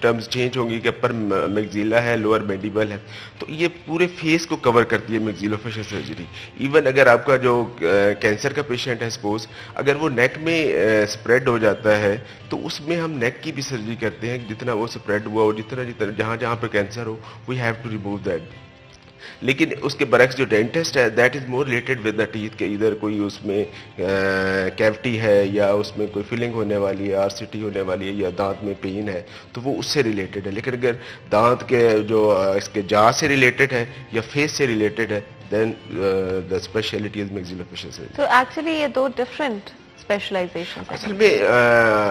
Terms change ہوں گی کہ اپر میگزیلا ہے, لوور مینڈیبل ہے, تو یہ پورے فیس کو کور کرتی ہے میگزیلوفیشل سرجری. ایون اگر آپ کا جو کینسر کا پیشنٹ ہے سپوز, اگر وہ نیک میں اسپریڈ ہو جاتا ہے تو اس میں ہم نیک کی بھی سرجری کرتے ہیں, جتنا وہ اسپریڈ ہوا ہو, جتنا جہاں جہاں پہ کینسر ہو, we have to remove that. لیکن اس کے برعکس جو ڈینٹسٹ ہے that is more related with the teeth, کہ ادھر کوئی اس میں کیوٹی ہے یا اس میں کوئی فلنگ ہونے والی ہے, RCT ہونے والی ہے, یا دانت میں پین ہے, تو وہ اس سے ریلیٹڈ ہے. لیکن اگر دانت کے جو اس کے جا سے ریلیٹڈ ہے یا فیس سے ریلیٹڈ ہے, دین دا اسپیشلٹی از میگزیلوفیشل سرجری. تو ایکچولی یہ دو ڈفرینٹ اسپیشلائزیشن اصل میں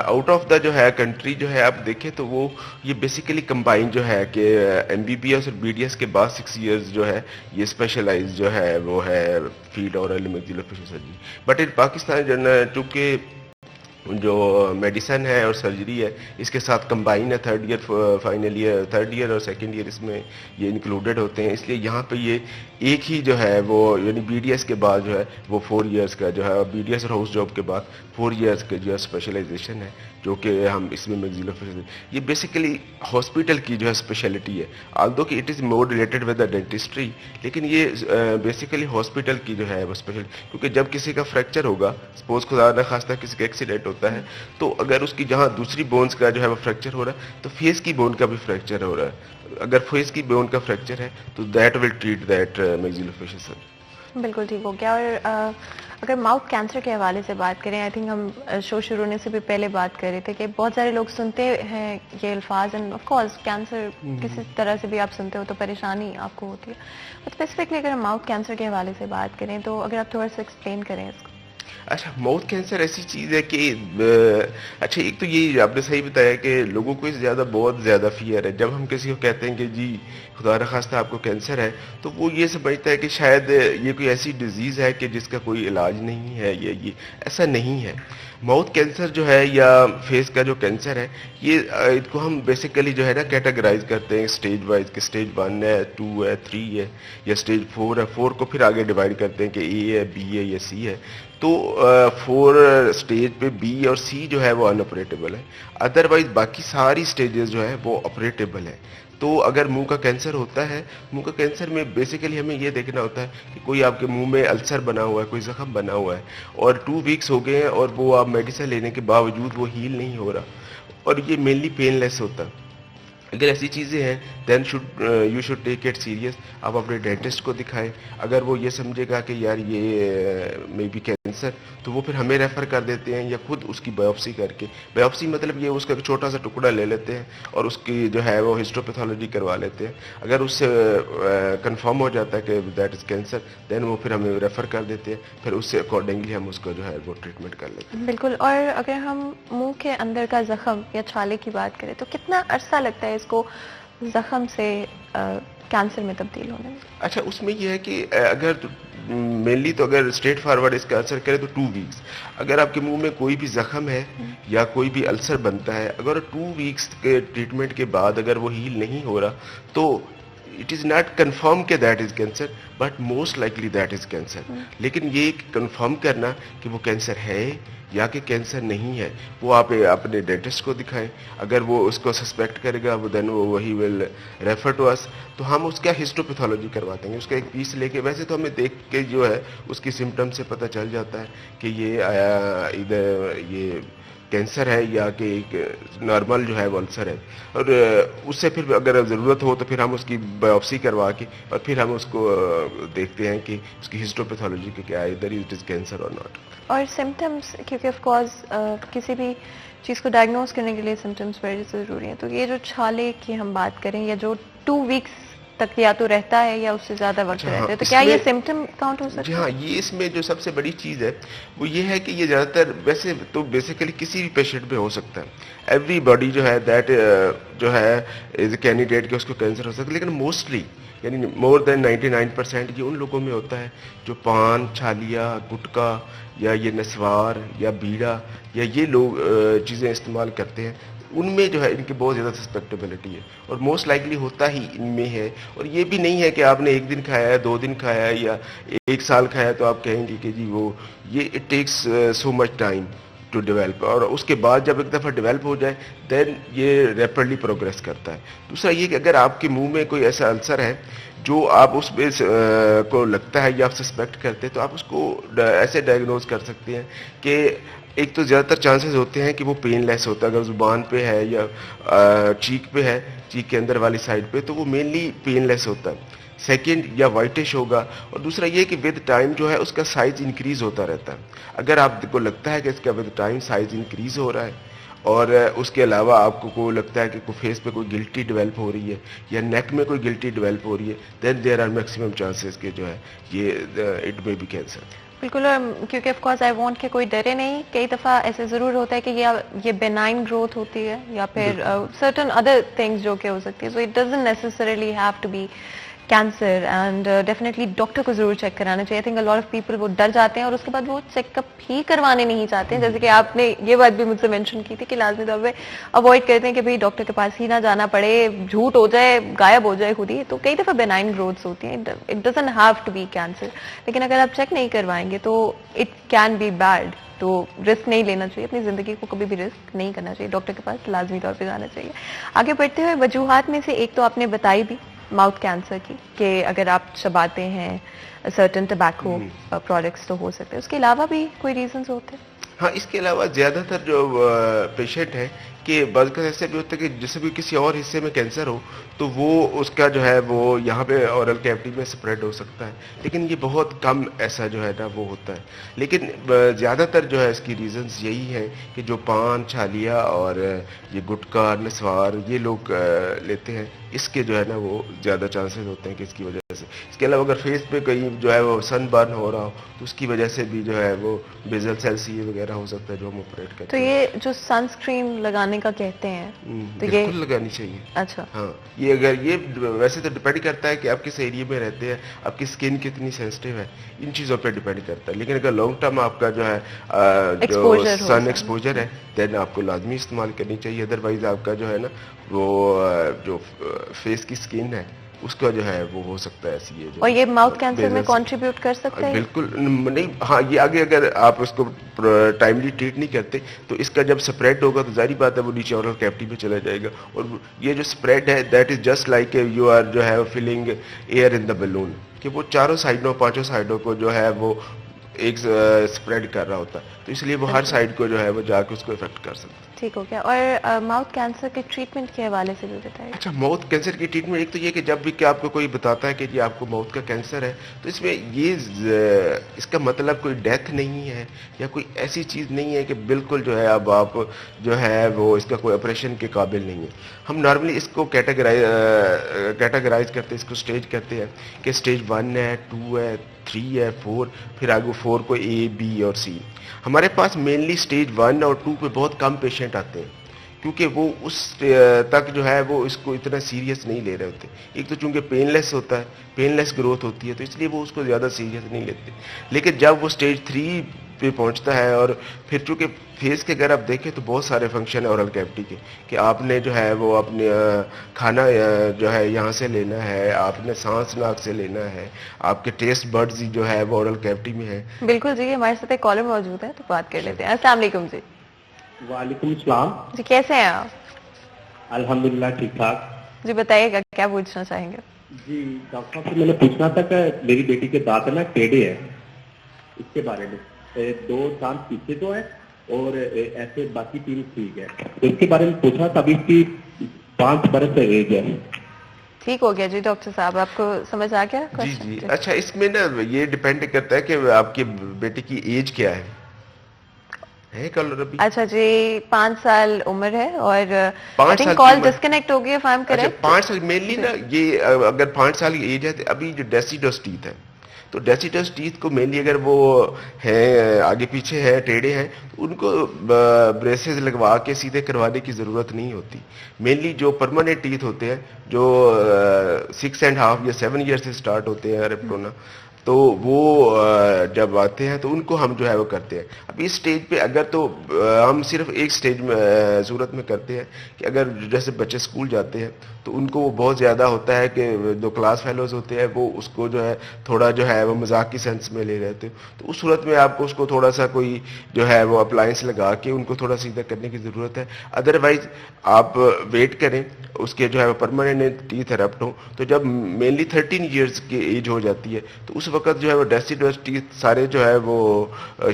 آؤٹ آف دا جو ہے کنٹری جو ہے آپ دیکھیں تو وہ یہ بیسیکلی کمبائن جو ہے کہ MBBS اور BDS کے بعد 6 ایئرز جو ہے یہ اسپیشلائز جو ہے وہ ہے فیلڈ اور میگزیلوفیشل سرجری. بٹ ان پاکستان چونکہ جو میڈیسن ہے اور سرجری ہے اس کے ساتھ کمبائن ہے, 3rd year final year, 3rd year اور 2nd ایئر اس میں یہ انکلوڈیڈ ہوتے ہیں, اس لیے یہاں پہ یہ ایک ہی جو ہے وہ یعنی BDS کے بعد جو ہے وہ 4 ایئرس کا جو ہے, اور BDS اور ہاؤس جاب کے بعد 4 ایئرس کا جو ہے اسپیشلائزیشن ہے, جو کہ ہم اس میں میگزیلوفیشل, یہ بیسیکلی ہاسپٹل کی جو ہے اسپیشلٹی ہے. آلدو کہ it is more related with the dentistry, لیکن یہ بیسیکلی ہاسپٹل کی جو ہے وہ اسپیشل, کیونکہ جب کسی کا فریکچر ہوگا, سپوز خدا نخواستہ کسی کا ایکسیڈنٹ ہوتا ہے, تو اگر اس کی جہاں دوسری بونز کا جو ہے وہ فریکچر ہو رہا ہے تو فیس کی بون کا بھی فریکچر ہو رہا ہے. اگر فیس کی بون کا فریکچر ہے تو that will treat that maxillofacial surgery. بالکل ٹھیک ہو گیا. اور اگر ماؤتھ کینسر کے حوالے سے بات کریں, آئی تھنک ہم شو شروع ہونے سے بھی پہلے بات کر رہے تھے کہ بہت سارے لوگ سنتے ہیں یہ الفاظ, اینڈ آف کورس کینسر کسی طرح سے بھی آپ سنتے ہو تو پریشانی آپ کو ہوتی ہے. اسپیسیفکلی اگر ہم ماؤتھ کینسر کے حوالے سے بات کریں تو اگر آپ تھوڑا سا ایکسپلین کریں اس کو. اچھا, ماؤتھ کینسر ایسی چیز ہے کہ اچھا ایک تو یہ آپ نے صحیح بتایا کہ لوگوں کو اس بہت زیادہ فیئر ہے. جب ہم کسی کو کہتے ہیں کہ جی خدا نخواستہ آپ کو کینسر ہے, تو وہ یہ سمجھتا ہے کہ شاید یہ کوئی ایسی ڈیزیز ہے کہ جس کا کوئی علاج نہیں ہے, یہ ایسا نہیں ہے. ماؤتھ کینسر جو ہے یا فیس کا جو کینسر ہے, یہ اس کو ہم بیسیکلی جو ہے نا کیٹاگرائز کرتے ہیں اسٹیج وائز, کہ اسٹیج 1 ہے, 2 ہے, 3 ہے, یا اسٹیج 4 ہے. 4 کو پھر آگے ڈیوائڈ کرتے ہیں کہ A ہے, B ہے یا C ہے. تو 4 اسٹیج پہ B اور C جو ہے وہ ان آپریٹیبل ہے, ادروائز باقی ساری اسٹیجز جو ہے وہ آپریٹیبل ہے. تو اگر منہ کا کینسر ہوتا ہے, منہ کا کینسر میں بیسیکلی ہمیں یہ دیکھنا ہوتا ہے کہ کوئی آپ کے منہ میں السر بنا ہوا ہے, کوئی زخم بنا ہوا ہے, اور 2 ویکس ہو گئے ہیں اور وہ آپ میڈیسن لینے کے باوجود وہ ہیل نہیں ہو رہا, اور یہ مینلی پین لیس ہوتا ہے. اگر ایسی چیزیں ہیں then you should take it serious. آپ اپنے ڈینٹسٹ کو دکھائیں. اگر وہ یہ سمجھے گا کہ یار یہ مے بی کینسر, تو وہ پھر ہمیں ریفر کر دیتے ہیں, یا خود اس کی بایوپسی کر کے, بایوپسی مطلب یہ اس کا چھوٹا سا ٹکڑا لے لیتے ہیں اور اس کی جو ہے وہ ہسٹوپیتھولوجی کروا لیتے ہیں. اگر اس سے کنفرم ہو جاتا ہے کہ دیٹ از کینسر, دین وہ پھر ہمیں ریفر کر دیتے ہیں, پھر اس سے اکارڈنگلی ہم اس کو جو ہے وہ ٹریٹمنٹ کر لیتے ہیں. بالکل. اور اگر ہم منہ کے اندر کا زخم یا چھالے کی بات کریں تو کتنا عرصہ لگتا ہے اس کو زخم سے کینسر میں تبدیل ہونے میں؟ اچھا, اس میں یہ ہے کہ اگر مینلی تو اگر اسٹریٹ فارورڈ اس کا اثر کرے تو 2 ویکس. اگر آپ کے منہ میں کوئی بھی زخم ہے یا کوئی بھی السر بنتا ہے, اگر 2 ویکس کے ٹریٹمنٹ کے بعد اگر وہ ہیل نہیں ہو رہا, تو اٹ از ناٹ کنفرم کہ that is cancer, but most likely that is cancer. لیکن یہ کنفرم کرنا کہ وہ کینسر ہے یا کہ کینسر نہیں ہے, وہ آپ اپنے ڈینٹسٹ کو دکھائیں. اگر وہ اس کو سسپیکٹ کرے گا, دین وہی ول ریفر ٹو اس, تو ہم اس کا ہسٹوپیتھولوجی کرواتے ہیں, اس کا ایک پیس لے کے. ویسے تو ہمیں دیکھ کے جو ہے اس کی سمٹم سے پتہ چل جاتا ہے کہ یہ ادھر یہ کینسر ہے یا کہ ایک نارمل جو ہے وہ السر ہے. اور اس سے پھر اگر ضرورت ہو تو پھر ہم اس کی بایوپسی کروا کے اور پھر ہم اس کو دیکھتے ہیں کہ اس کی ہسٹوپیتھولوجی کہ کیا ہے, ادھر اٹ از کینسر اور ناٹ. اور سمٹمس, کیونکہ آف کورس کسی بھی چیز کو ڈائگنوز کرنے کے لیے سمٹمس بڑے ضروری ہیں, تو یہ جو چھالے کی ہم بات کریں یا جو 2 ویکس تک یا تو رہتا ہے یا اس سے زیادہ وقت رہتا ہے, تو کیا یہ سمٹم کاؤنٹ ہو سکتا ہے؟ جی ہاں, یہ اس میں جو سب سے بڑی چیز ہے وہ یہ ہے کہ یہ زیادہ تر ویسے تو بیسیکلی کسی بھی پیشنٹ میں ہو سکتا ہے. ایوری باڈی جو ہے دیٹ جو ہے از اے کینڈیڈیٹ کہ اس کو کینسر ہو سکتا ہے, لیکن موسٹلی یعنی مور دین 99% یہ ان لوگوں میں ہوتا ہے جو پان, چھالیا, گٹکا یا یہ نسوار یا بیڑا یا یہ لوگ چیزیں استعمال کرتے ہیں, ان میں جو ہے ان کی بہت زیادہ سسپیکٹیبلٹی ہے, اور موسٹ لائکلی ہوتا ہی ان میں ہے. اور یہ بھی نہیں ہے کہ آپ نے 1 دن کھایا ہے, 2 دن کھایا ہے یا 1 سال کھایا ہے تو آپ کہیں گے کہ جی وہ یہ it takes so much time to develop, اور اس کے بعد جب ایک دفعہ ڈیولپ ہو جائے دین یہ ریپڈلی پروگریس کرتا ہے. دوسرا یہ کہ اگر آپ کے منہ میں کوئی ایسا السر ہے جو آپ اس میں کو لگتا ہے یا آپ سسپیکٹ کرتے ہیں, تو آپ اس کو ایسے ڈائگنوز کر سکتے ہیں کہ ایک تو زیادہ تر چانسز ہوتے ہیں کہ وہ پین لیس ہوتا ہے, اگر زبان پہ ہے یا چیک پہ ہے, چیک کے اندر والی سائڈ پہ, تو وہ مینلی پین لیس ہوتا ہے. سیکنڈ, یا وائٹش ہوگا, اور دوسرا یہ کہ ود ٹائم جو ہے اس کا سائز انکریز ہوتا رہتا ہے. اگر آپ کو لگتا ہے کہ اس کا ود ٹائم سائز انکریز ہو رہا ہے, اور اس کے علاوہ آپ کو لگتا ہے کہ کوئی فیس پہ کوئی گلٹی ڈیولپ ہو رہی ہے یا نیک میں کوئی گلٹی ڈیولپ ہو رہی ہے, دین دیر آر میکسیمم چانسز کہ جو ہے یہ اٹ میں بی کینسر. بالکل, کیونکہ آف کورس آئی وانٹ کہ کوئی ڈرے نہیں. کئی دفعہ ایسے ضرور ہوتا ہے کہ یہ بینائن گروتھ ہوتی ہے یا پھر سرٹن ادر تھنگس جو کہ ہو سکتی ہے, so it doesn't necessarily have to be cancer. And definitely doctor کو ضرور چیک کرانا چاہیے. I think a lot of people وہ ڈر جاتے ہیں اور اس کے بعد وہ چیک اپ ہی کروانے نہیں چاہتے ہیں. جیسے کہ آپ نے یہ بات بھی مجھ سے مینشن کی تھی کہ لازمی طور پہ اوائڈ کرتے ہیں کہ بھائی ڈاکٹر کے پاس ہی نہ جانا پڑے, جھوٹ ہو جائے, غائب ہو جائے خود ہی. تو کئی دفعہ بینائن گروتھس ہوتی ہیں, it doesn't have to be cancer. لیکن اگر آپ چیک نہیں کروائیں گے تو اٹ کین بی بیڈ. تو رسک نہیں لینا چاہیے, اپنی زندگی کو کبھی بھی رسک نہیں کرنا چاہیے, ڈاکٹر کے پاس لازمی طور پہ جانا چاہیے. آگے بڑھتے ہوئے وجوہات میں سے ایک تو آپ نے بتائی بھی ماؤتھ کینسر کی, کہ اگر آپ چباتے ہیں سرٹن ٹبیکو پروڈکٹس تو ہو سکتے ہیں. اس کے علاوہ بھی کوئی ریزنز ہوتے ہیں؟ ہاں, اس کے علاوہ زیادہ تر جو پیشنٹ ہیں کہ بعض کا ایسا بھی ہوتا ہے کہ جیسے بھی کسی اور حصے میں کینسر ہو تو وہ اس کا جو ہے وہ یہاں پہ اورل کیوٹی میں اسپریڈ ہو سکتا ہے, لیکن یہ بہت کم ایسا جو ہے نا وہ ہوتا ہے. لیکن زیادہ تر جو ہے اس کی ریزنز یہی ہیں کہ جو پان, چھالیا اور یہ گٹکا, نسوار یہ لوگ لیتے ہیں, اس کے جو ہے نا وہ زیادہ چانسز ہوتے ہیں کہ اس کی وجہ سے. اس کے علاوہ اگر فیس پہ کہیں جو ہے وہ سن برن ہو رہا ہو تو اس کی وجہ سے بھی جو ہے وہ بیزل سیل سی وغیرہ ہو سکتا ہے جو ہم آپریٹ کرتے تو ہیں. یہ جو سن اسکرین لگانے کا کہتے ہیں تو یہ بالکل لگانی چاہیے. اچھا, ہاں, یہ اگر یہ ویسے تو ڈپینڈ کرتا ہے کہ آپ کس ایریے میں رہتے ہیں, آپ کی اسکن کتنی سینسٹیو ہے, ان چیزوں پہ ڈپینڈ کرتا ہے. لیکن اگر لانگ ٹرم آپ کا جو ہے جو سن ایکسپوجر ہے دین آپ کو لازمی استعمال کرنی چاہیے. ادروائز آپ کا جو ہے نا وہ جو فیس کی اسکن ہے اس کا جو ہے وہ ہو سکتا ہے ایسی. اور یہ ماؤتھ کینسر میں کنٹریبیوٹ کر سکتا ہے؟ بالکل نہیں. ہاں, یہ آگے اگر آپ اس کو ٹائملی ٹریٹ نہیں کرتے تو اس کا جب اسپریڈ ہوگا تو ظاہری بات ہے وہ نیچے اورل کیوٹی میں چلا جائے گا. اور یہ جو اسپریڈ ہے that is just like you are جو ہے filling air in the balloon, کہ وہ چاروں سائڈوں پانچوں سائڈوں کو جو ہے وہ ایک اسپریڈ کر رہا ہوتا ہے, تو اس لیے وہ ہر سائڈ کو جو ہے وہ جا کے اس کو افیکٹ کر سکتا ہے. ٹھیک ہو گیا. اور ماؤتھ کینسر کے ٹریٹمنٹ کے حوالے سے بھی بتائیے. اچھا, ماؤتھ کینسر کی ٹریٹمنٹ ایک تو یہ کہ جب بھی کہ آپ کو کوئی بتاتا ہے کہ جی آپ کو ماؤتھ کا کینسر ہے تو اس میں یہ اس کا مطلب کوئی ڈیتھ نہیں ہے یا کوئی ایسی چیز نہیں ہے کہ بالکل جو ہے اب آپ جو ہے وہ اس کا کوئی آپریشن کے قابل نہیں ہے. ہم نارملی اس کو کیٹاگرائز کرتے ہیں, اس کو اسٹیج کرتے ہیں کہ اسٹیج 1 ہے, 2 ہے, 3 ہے, 4, پھر آگے 4 کو A, B اور C. ہمارے پاس مینلی اسٹیج 1 اور 2 پہ بہت کم پیشنٹ آتے ہیں کیونکہ وہ اس تک جو ہے وہ اس کو اتنا سیریس نہیں لے رہے ہوتے. ایک تو چونکہ پین لیس ہوتا ہے, پین لیس گروتھ ہوتی ہے, تو اس لیے وہ اس کو زیادہ سیریس نہیں لیتے. لیکن جب وہ اسٹیج 3 پہ پہنچتا ہے اور پھر چونکہ فیس کے اگر آپ دیکھیں تو بہت سارے فنکشن ہیں اورل کیوٹی کے, کہ آپ نے جو ہے وہ اپنے کھانا جو ہے یہاں سے لینا ہے, آپ نے سانس ناک سے لینا ہے, آپ کے ٹیسٹ برڈز جو ہے وہ اورل کیوٹی میں ہے. بالکل جی, ہمارے ساتھ ایک کالر موجود ہے تو بات کر لیتے ہیں. السلام علیکم جی. وعلیکم السلام جی, کیسے ہیں آپ؟ الحمدللہ ٹھیک ٹھاک. جی بتائیے گا, کیا پوچھنا چاہیں گے؟ جی ڈاکٹر صاحب سے میں نے پوچھنا تھا کہ میری بیٹی کے دانت نا ٹیڑھے ہیں, اس کے بارے میں 2 دانت پیچھے تو ہے اور ایسے باقی 3 ٹھیک ہے, تو اس کے بارے میں پوچھنا تھا. ابھی اس کی 5 برس ایج ہے. ٹھیک ہو گیا جی ڈاکٹر صاحب, آپ کو سمجھ آ گیا؟ جی جی. اچھا, اس میں نا یہ ڈیپینڈ کرتا ہے کہ آپ کی بیٹی کی ایج کیا ہے. اچھا جی, 5 سال عمر ہے اور 5 سال کال ڈسکنیکٹ ہو گئی. 5 سال مینلی نا یہ اگر 5 سال کی ایج ہے تو ابھی جو ڈیسیڈوس ٹیتھ ہے تو ڈیسیڈوس ٹیتھ کو مینلی اگر وہ ہیں آگے پیچھے ہے, ٹیڑھے ہیں, تو ان کو بریسز لگوا کے سیدھے کروانے کی ضرورت نہیں ہوتی. مینلی جو پرماننٹ ٹیتھ ہوتے ہیں جو 6.5 یا 7 ایئر سے سٹارٹ ہوتے ہیں ریپٹونا, تو وہ جب آتے ہیں تو ان کو ہم جو ہے وہ کرتے ہیں. اب اس سٹیج پہ اگر تو ہم صرف ایک سٹیج میں صورت میں کرتے ہیں کہ اگر جیسے بچے اسکول جاتے ہیں تو ان کو وہ بہت زیادہ ہوتا ہے کہ جو کلاس فیلوز ہوتے ہیں وہ اس کو جو ہے تھوڑا جو ہے وہ مذاق کی سینس میں لے رہتے ہیں, تو اس صورت میں آپ کو اس کو تھوڑا سا کوئی جو ہے وہ اپلائنس لگا کے ان کو تھوڑا سیدھا کرنے کی ضرورت ہے. ادروائز آپ ویٹ کریں اس کے جو ہے وہ پرماننٹ ٹیتھ ایرپٹ ہوں, تو جب مینلی 13 ایئرس کی ایج ہو جاتی ہے تو اس وقت جو ہے وہ ڈیسیڈوس ٹیتھ سارے جو ہے وہ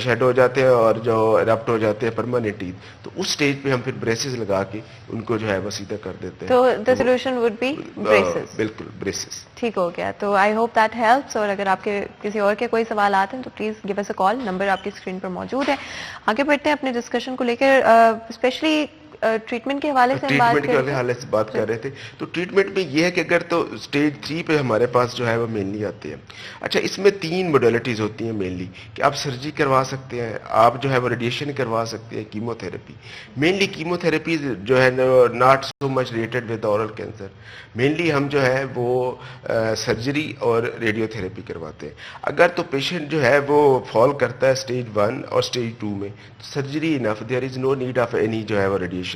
شیڈ ہو جاتے ہیں اور جو ایرپٹ ہو جاتے ہیں پرماننٹ ٹیتھ, تو اس سٹیج پہ ہم پھر بریسز لگا کے ان کو جو ہے وہ سیدھا کر دیتے ہیں. تو the solution would be braces. بالکل بریسز. ٹھیک ہو گیا. تو آئی ہوپ دیٹ ہیلپس. اور اگر آپ کے کسی اور کے کوئی سوالات ہیں تو please give us a call. Number آپ کی اسکرین پر موجود ہے. آگے بڑھتے ہیں اپنے ڈسکشن کو لے کر, اسپیشلی ٹریٹمنٹ کے حوالے سے ٹریٹمنٹ کے حوالے سے بات کر رہے تھے. تو ٹریٹمنٹ میں یہ ہے کہ اگر تو اسٹیج 3 پہ ہمارے پاس جو ہے وہ مینلی آتے ہیں. اچھا, اس میں 3 موڈیلٹیز ہوتی ہیں مینلی, کہ آپ سرجری کروا سکتے ہیں, آپ جو ہے وہ ریڈیشن کروا سکتے ہیں, chemo therapy. Mainly chemo therapy جو ہے not so much related with oral cancer. Mainly ہم جو ہے وہ سرجری اور ریڈیو تھراپی کرواتے ہیں. اگر تو پیشنٹ جو ہے وہ فال کرتا ہے اسٹیج 1 اور اسٹیج 2 میں, surgery enough, there is no need of any جو ہے وہ ریڈیشن.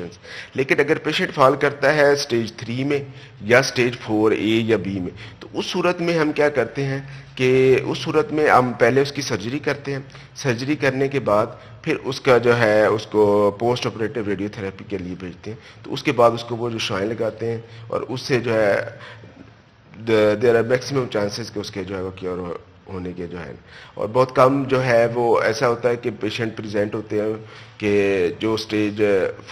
لیکن اگر پیشنٹ فال کرتا ہے اسٹیج 3 میں یا اسٹیج 4A یا B میں, تو اس صورت میں ہم کیا کرتے ہیں کہ اس صورت میں ہم پہلے اس کی سرجری کرتے ہیں. سرجری کرنے کے بعد پھر اس کا جو ہے اس کو پوسٹ آپریٹو ریڈیو تھراپی کے لیے بھیجتے ہیں. تو اس کے بعد اس کو وہ جو شعاعیں لگاتے ہیں اور اس سے جو ہے دیر آر میکسیمم چانسز کہ اس کے جو ہے وہ کیور ہونے کے جو ہے, اور بہت کم جو ہے وہ ایسا ہوتا ہے کہ پیشنٹ پریزنٹ ہوتے ہیں کہ جو اسٹیج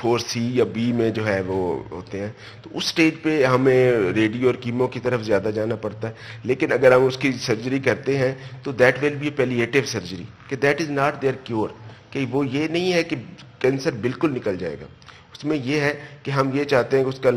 4C یا B میں جو ہے وہ ہوتے ہیں, تو اس اسٹیج پہ ہمیں ریڈیو اور کیمو کی طرف زیادہ جانا پڑتا ہے. لیکن اگر ہم اس کی سرجری کرتے ہیں تو that will be a palliative surgery, کہ that is not their cure, کہ وہ یہ نہیں ہے کہ کینسر بالکل نکل جائے گا. اس میں یہ ہے کہ ہم یہ چاہتے ہیں کہ اس کا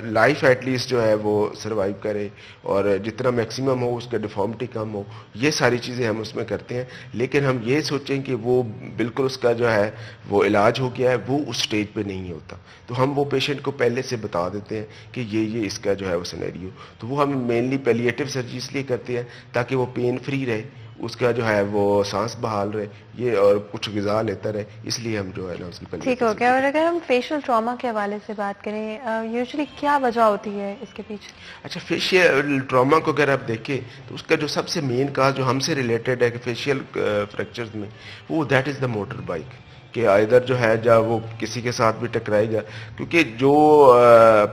لائف ایٹ لیسٹ جو ہے وہ سروائیو کرے, اور جتنا میکسیمم ہو اس کا ڈیفارمٹی کم ہو. یہ ساری چیزیں ہم اس میں کرتے ہیں. لیکن ہم یہ سوچیں کہ وہ بالکل اس کا جو ہے وہ علاج ہو گیا ہے, وہ اس سٹیج پہ نہیں ہوتا. تو ہم وہ پیشنٹ کو پہلے سے بتا دیتے ہیں کہ یہ اس کا جو ہے وہ سینیریو. تو وہ ہم مینلی پیلیٹیو سرجری اس لیے کرتے ہیں تاکہ وہ پین فری رہے, اس کا جو ہے وہ سانس بحال رہے, یہ اور کچھ غذا لیتا رہے, اس لیے ہم جو ہے نا اس کی پہلے. ٹھیک ہو گیا. اور اگر ہم فیشیل ٹراما کے حوالے سے بات کریں, یوزلی کیا وجہ ہوتی ہے اس کے پیچھے؟ اچھا, فیشیل ٹراما کو اگر آپ دیکھیں تو اس کا جو سب سے مین کاز جو ہم سے ریلیٹڈ ہے کہ فیشیل فریکچرز میں, وہ that is the motor bike, کہ ادھر جو ہے جب وہ کسی کے ساتھ بھی ٹکرائے گا, کیونکہ جو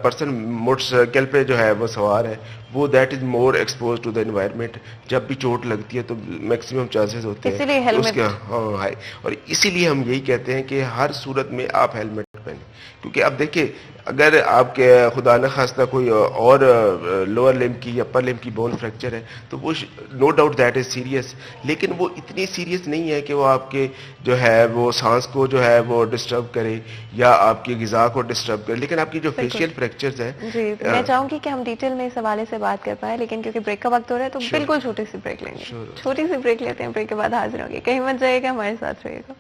پرسن موٹر سائیکل پہ جو ہے وہ سوار ہے وہ that is more expose to the environment. جب بھی چوٹ لگتی ہے تو میکسیمم چانسز ہوتے ہیں اس کے, ہاں ہے, اور اسی لیے ہم یہی کہتے ہیں کہ ہر صورت میں آپ ہیلمٹ پہنیں. کیونکہ اب دیکھیں اگر آپ کے خدا نخواستہ کوئی اور لوور لمب کی یا اپر لمب کی بون فریکچر ہے تو وہ no doubt that is serious, لیکن وہ اتنی سیریس نہیں ہے کہ وہ آپ کے جو ہے وہ سانس کو جو ہے وہ ڈسٹرب کرے یا آپ کی غذا کو ڈسٹرب کرے. لیکن آپ کی جو فیشیل فریکچرز ہیں, جی میں چاہوں گی کہ ہم ڈیٹیل میں اس حوالے سے بات کر پائیں, لیکن کیونکہ بریک کا وقت ہو رہا ہے تو بالکل چھوٹی سی بریک لیں گے. چھوٹی سی بریک لیتے ہیں, بریک کے بعد حاضر ہوں گے. کہیں مت جائے گا, ہمارے ساتھ رہے گا.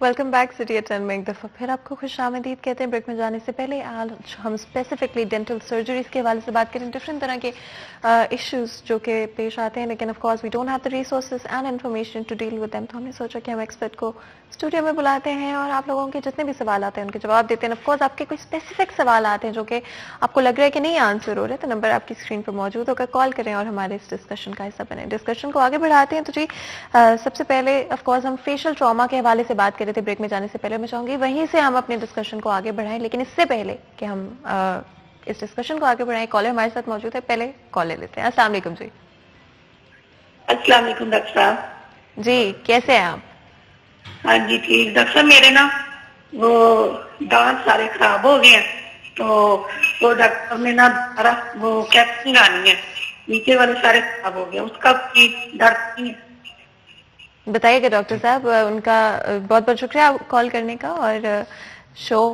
ویلکم بیک سٹی ایٹ 10 میں ایک دفعہ پھر آپ کو خوش آمدید کہتے ہیں. بریک میں جانے سے پہلے آج ہم اسپیسیفکلی ڈینٹل سرجریز کے حوالے سے بات کریں. ڈفرینٹ طرح کے ایشوز جو کہ پیش آتے ہیں, لیکن of course we don't have the resources and information to deal with them. تو ہم نے سوچا کہ ہم ایکسپرٹ کو اسٹوڈیو میں بلاتے ہیں اور آپ لوگوں کے جتنے بھی سوالات ہیں ان کے جواب دیتے ہیں. آف کورس آپ کے کوئی اسپیسیفک سوالات ہیں جو کہ آپ کو لگ رہا ہے کہ نہیں آنسر ہو رہے, تو نمبر آپ کی اسکرین پر موجود ہوگا, کال کریں اور ہمارے اس ڈسکشن کا حصہ بنیں. ڈسکشن کو آگے بڑھاتے ہیں. تو جی سب سے پہلے آف کورس ہم فیشیل ٹراما کے حوالے سے بات کر رہے تھے بریک میں جانے سے پہلے. میں چاہوں گی وہیں سے ہم اپنے ڈسکشن کو آگے بڑھائیں, لیکن اس سے پہلے کہ ہم اس ڈسکشن کو آگے بڑھائیں, کالر ہمارے ساتھ موجود ہے. پہلے کال لے لیتے ہیں. السلام علیکم. جی السلام علیکم ڈاکٹر صاحب. جی کیسے ہیں آپ؟ ہاں جی ٹھیک. ڈاکٹر صاحب میرے نا وہ دانت سارے خراب ہو گئے ہیں, تو وہ ڈاکٹر نے نا دوبارہ وہ کیپسول آنی ہے, نیچے والے سارے خراب ہو گئے, اس کا درد نہیں ہے. بتائیے گا ڈاکٹر صاحب. ان کا بہت بہت شکریہ کال کرنے کا, اور شو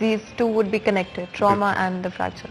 these two would be connected, trauma and the fracture.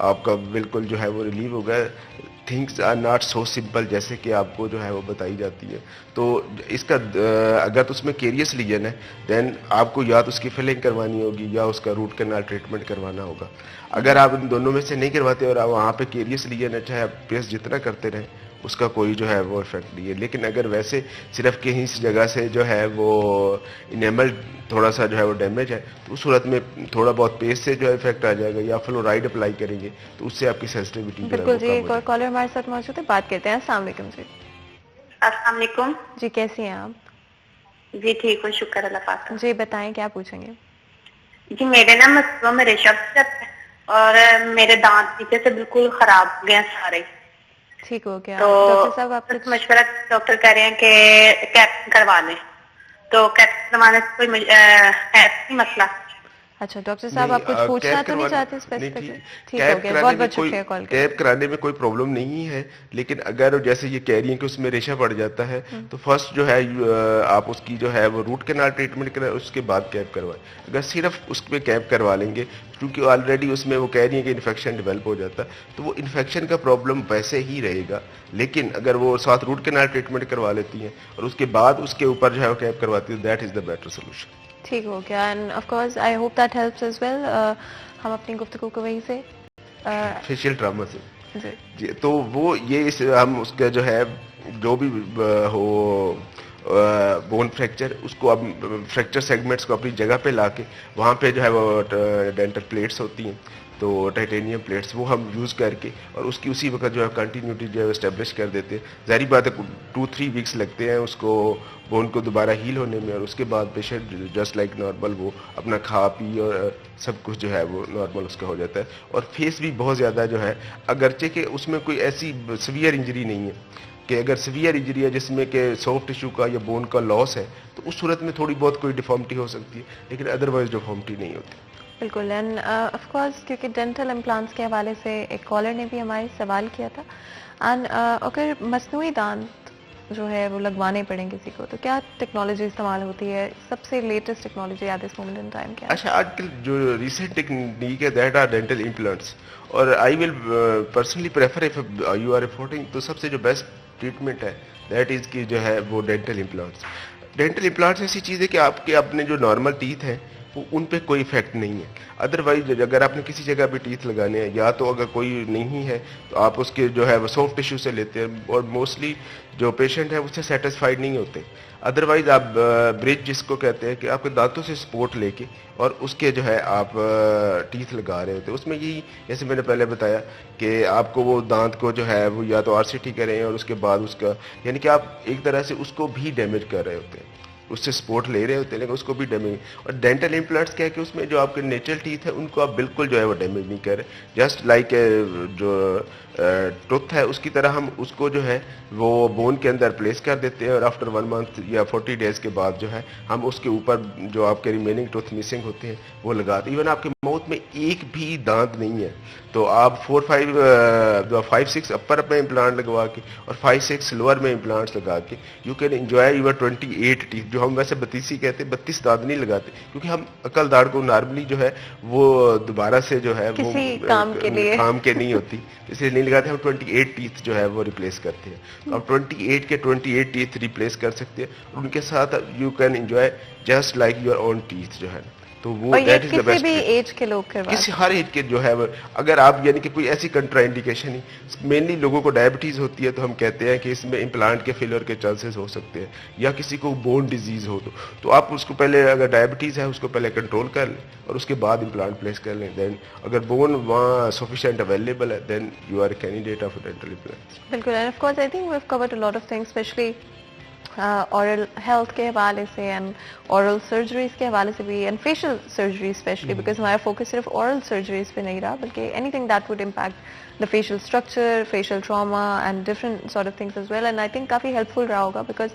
آپ کا بالکل جو ہے وہ ریلیو ہو گیا. Things are not so simple جیسے کہ آپ کو جو ہے وہ بتائی جاتی ہے. تو اس کا اگر تو اس میں کیریس لیجن ہے دین آپ کو یا تو اس کی فلنگ کروانی ہوگی یا اس کا روٹ کینال ٹریٹمنٹ کروانا ہوگا. اگر آپ ان دونوں میں سے نہیں کرواتے اور آپ وہاں پہ کیریس لیجن ہے, چاہے آپ پیسٹ جتنا کرتے رہیں اس کا کوئی جو ہے وہ افیکٹ نہیں ہے. لیکن اگر ویسے صرف کہیں جگہ سے جو ہے وہ انیمل تھوڑا سا جو ہے وہ ڈیمیج ہے تو اس صورت میں تھوڑا بہت پیسٹ سے جو ہے افیکٹ آ جائے گا, یا فلورائڈ اپلائی کریں گے تو اس سے آپ کی سینسٹیوٹی بالکل جی. ایک اور کالر ہمارے ساتھ موجود ہے, بات کرتے ہیں. السلام علیکم جی. السلام علیکم جی کیسی ہیں آپ؟ جی ٹھیک ہوں, شکر اللہ پاک کا. جی بتائیں کیا پوچھیں گے؟ جی میرے نا مسئلہ میرے شخص اور میرے دانت نیچے سے بالکل خراب ہو گئے ہیں سارے. ٹھیک ہو گیا. تو ڈاکٹر صاحب آپ کچھ مشورہ ڈاکٹر کہہ رہے ہیں کہ کیپنگ کروا لیں, تو کیپنگ کروانے سے کوئی ہے نہیں مسئلہ؟ اچھا ڈاکٹر صاحب آپ کچھ پوچھنا تو نہیں چاہتے اسپیسیفکلی؟ ٹھیک ہو گیا, بہت بہت شکریہ کال کے. کیپ کرانے میں کوئی پرابلم نہیں ہے, لیکن اگر جیسے یہ کہہ رہی ہیں کہ اس میں ریشہ پڑ جاتا ہے تو فرسٹ جو ہے آپ اس کی جو ہے وہ روٹ کینال ٹریٹمنٹ کریں, اس کے بعد کیپ کروائیں. اگر صرف اس پہ کیپ کروا لیں گے کیونکہ آلریڈی اس میں وہ کہہ رہی ہیں کہ انفیکشن ڈیولپ ہو جاتا ہے تو وہ انفیکشن کا پرابلم ویسے ہی رہے گا. لیکن اگر وہ ساتھ روٹ کینال ٹریٹمنٹ کروا لیتی ہیں اور اس کے بعد اس کے اوپر جو ہے وہ کیپ کرواتی ہیں, that is the better solution. ٹھیک ہو گیا. And of course I hope that helps as well. ہم اپنی گفتگو کو وہیں سے فیشیل ٹراما سے جی تو وہ یہ ہم اس کا جو ہے جو بھی ہو بون فریکچر اس کو اب فریکچر سیگمنٹس کو اپنی جگہ پہ لا کے وہاں پہ جو ہے وہ ڈینٹل پلیٹس ہوتی ہیں تو ٹائٹینیم پلیٹس وہ ہم یوز کر کے اور اس کی اسی وقت جو ہے کنٹینیوٹی جو ہے اسٹیبلش کر دیتے ہیں. ظاہری بات ہے 2-3 ویکس لگتے ہیں اس کو بون کو دوبارہ ہیل ہونے میں, اور اس کے بعد پیشنٹ جسٹ لائک نارمل وہ اپنا کھا پی اور سب کچھ جو ہے وہ نارمل اس کا ہو جاتا ہے. اور فیس بھی بہت زیادہ جو ہے اگرچہ کہ اس میں کوئی ایسی سیویئر انجری نہیں ہے کہ اگر سیویئر انجری ہے جس میں کہ سافٹ ٹیشو کا یا بون کا لاس ہے تو اس صورت میں تھوڑی بہت کوئی ڈیفارمٹی ہو سکتی ہے, لیکن ادروائز ڈیفارمٹی نہیں ہوتی. بالکل. اینڈ آف کورس کیونکہ ڈینٹل امپلانٹس کے حوالے سے ایک کالر نے بھی ہمارے سوال کیا تھا, اینڈ اگر مصنوعی دانت جو ہے وہ لگوانے پڑیں کسی کو تو کیا ٹیکنالوجی استعمال ہوتی ہے؟ سب سے latest technology at this moment in time کیا ہے؟ اچھا آج کل جو ریسنٹ ٹیکنیک ہے دیٹ آر ڈینٹل امپلانٹس, اور I will personally prefer if you are affording تو سب سے جو بیسٹ ٹریٹمنٹ ہے دیٹ از کی جو ہے وہ ڈینٹل امپلانٹس. ڈینٹل امپلانٹس ایسی چیز ہے کہ آپ کے اپنے جو نارمل ٹیتھ ہیں وہ ان پہ کوئی افیکٹ نہیں ہے. ادروائز اگر آپ نے کسی جگہ پہ ٹیتھ لگانے ہیں یا تو اگر کوئی نہیں ہے تو آپ اس کے جو ہے وہ سافٹ ٹیشو سے لیتے ہیں, اور موسٹلی جو پیشنٹ ہیں اس سے سیٹسفائڈ نہیں ہوتے. ادروائز آپ برج جس کو کہتے ہیں کہ آپ کے دانتوں سے سپورٹ لے کے اور اس کے جو ہے آپ ٹیتھ لگا رہے ہوتے ہیں. اس میں یہی جیسے میں نے پہلے بتایا کہ آپ کو وہ دانت کو جو ہے وہ یا تو RCT کریں اور اس کے بعد اس کا یعنی کہ آپ ایک طرح سے اس کو بھی ڈیمیج کر رہے ہوتے ہیں, اس سے سپورٹ لے رہے ہوتے ہیں لیکن اس کو بھی ڈیمیج. اور ڈینٹل امپلانٹس کیا ہے کہ اس میں جو آپ کے نیچرل ٹیتھ ہے ان کو آپ بالکل جو ہے وہ ڈیمیج نہیں کر رہے, جسٹ لائک جو ٹوتھ ہے اس کی طرح ہم اس کو جو ہے وہ بون کے اندر پلیس کر دیتے ہیں اور آفٹر 1 منتھ یا 40 days کے بعد جو ہے ہم اس کے اوپر جو آپ کے ریمیننگ ٹوتھ مسنگ ہوتے ہیں وہ لگاتے ہیں. ایون آپ کے ماؤتھ میں ایک بھی دانت نہیں ہے تو آپ 5-6 اپر میں امپلانٹ لگوا کے اور 5-6 لوور میں امپلانٹس لگا کے you can enjoy your 28 teeth, جو ہم ویسے 32 کہتے ہیں, 32 دانت نہیں لگاتے کیونکہ ہم عقل داڑھ کو نارملی جو ہے وہ دوبارہ سے جو ہے وہ کام کے نہیں ہوتی اس لیے نہیں لگاتے. ہم 28 ٹیتھ جو ہے وہ ریپلیس کرتے ہیں. تو آپ 28 ٹیتھ ریپلیس کر سکتے ہیں اور ان کے ساتھ you can enjoy just like your own teeth جو ہے تو وہ کسی بھی ایج کے لوگ کسی ہر ایج کے جو ہے اگر آپ یعنی کہ کوئی ایسی کنٹرا انڈیکیشن نہیں, مینلی لوگوں کو ڈائبٹیز ہوتی ہے تو ہم کہتے ہیں کہ اس میں امپلانٹ کے فیلر کے چانسز ہو سکتے ہیں, یا کسی کو بون ڈیزیز ہو تو آپ اس کو پہلے اگر ڈائبٹیز ہے اس کو پہلے کنٹرول کر لیں اور اس کے بعد امپلانٹ پلیس کر لیں. دین اگر بون وہاں سفیشینٹ اویلیبل ہے then you are a candidate of dental implants. بالکل. And of course I think we have covered a lot of things especially oral health کے حوالے سے اینڈ اورل سرجریز کے حوالے سے بھی, and facial surgery especially because ہمارا focus صرف اورل سرجریز پہ نہیں رہا بلکہ anything that would impact the facial structure, facial trauma and different sort of things as well. And I think کافی ہیلپ فل رہا ہوگا بیکاز